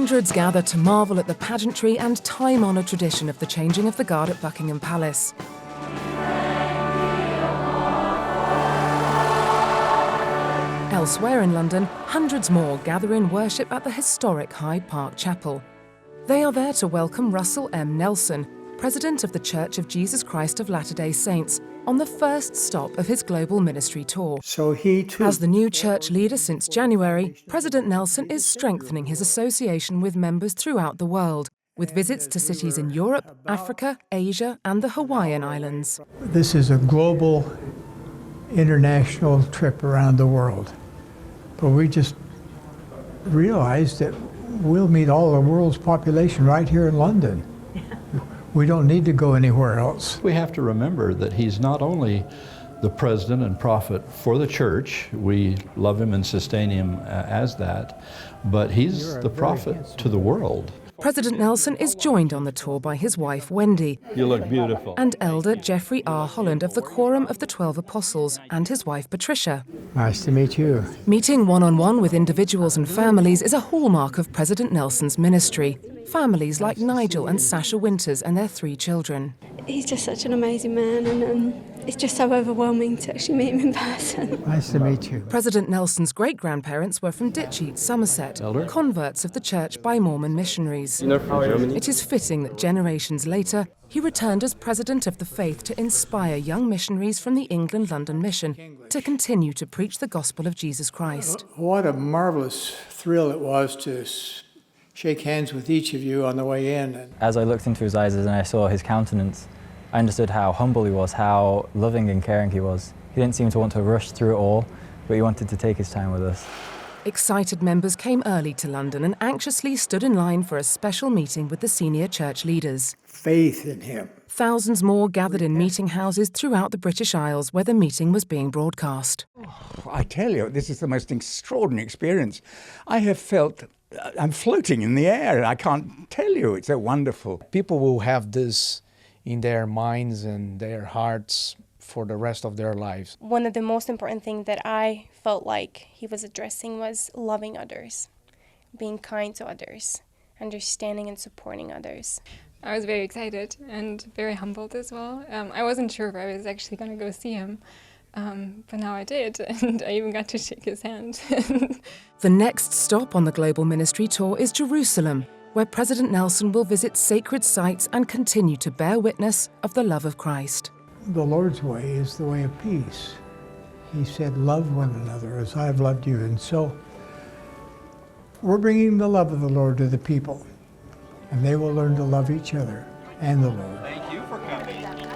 Hundreds gather to marvel at the pageantry and time-honoured tradition of the changing of the guard at Buckingham Palace. Elsewhere in London, hundreds more gather in worship at the historic Hyde Park Chapel. They are there to welcome Russell M. Nelson, President of the Church of Jesus Christ of Latter-day Saints, on the first stop of his global ministry tour. So he too. As the new church leader since January, President Nelson is strengthening his association with members throughout the world, with visits to cities in Europe, Africa, Asia, and the Hawaiian Islands. This is a global, international trip around the world. But we just realized that we'll meet all the world's population right here in London. We don't need to go anywhere else. We have to remember that he's not only the president and prophet for the church, we love him and sustain him as that, but he's the prophet to the world. President Nelson is joined on the tour by his wife, Wendy. You look beautiful. And Elder Jeffrey R. Holland of the Quorum of the 12 Apostles, and his wife, Patricia. Nice to meet you. Meeting one-on-one with individuals and families is a hallmark of President Nelson's ministry. Families like Nigel and Sasha Winters and their 3 children. He's just such an amazing man, and it's just so overwhelming to actually meet him in person. Nice to meet you. President Nelson's great-grandparents were from Ditcheat, Somerset, converts of the church by Mormon missionaries. From Germany? It is fitting that generations later, he returned as president of the faith to inspire young missionaries from the England-London mission to continue to preach the gospel of Jesus Christ. What a marvelous thrill it was to shake hands with each of you on the way in. As I looked into his eyes and I saw his countenance, I understood how humble he was, how loving and caring he was. He didn't seem to want to rush through it all, but he wanted to take his time with us. Excited members came early to London and anxiously stood in line for a special meeting with the senior church leaders. Faith in him. Thousands more gathered in meeting houses throughout the British Isles where the meeting was being broadcast. I tell you, this is the most extraordinary experience. I have felt I'm floating in the air. I can't tell you. It's so wonderful. People will have this in their minds and their hearts for the rest of their lives. One of the most important things that I felt like he was addressing was loving others, being kind to others, understanding and supporting others. I was very excited and very humbled as well. I wasn't sure if I was actually going to go see him. But now I did, and I even got to shake his hand. The next stop on the global ministry tour is Jerusalem, where President Nelson will visit sacred sites and continue to bear witness of the love of Christ. The Lord's way is the way of peace. He said, love one another as I've loved you. And so we're bringing the love of the Lord to the people, and they will learn to love each other and the Lord. Thank you for coming.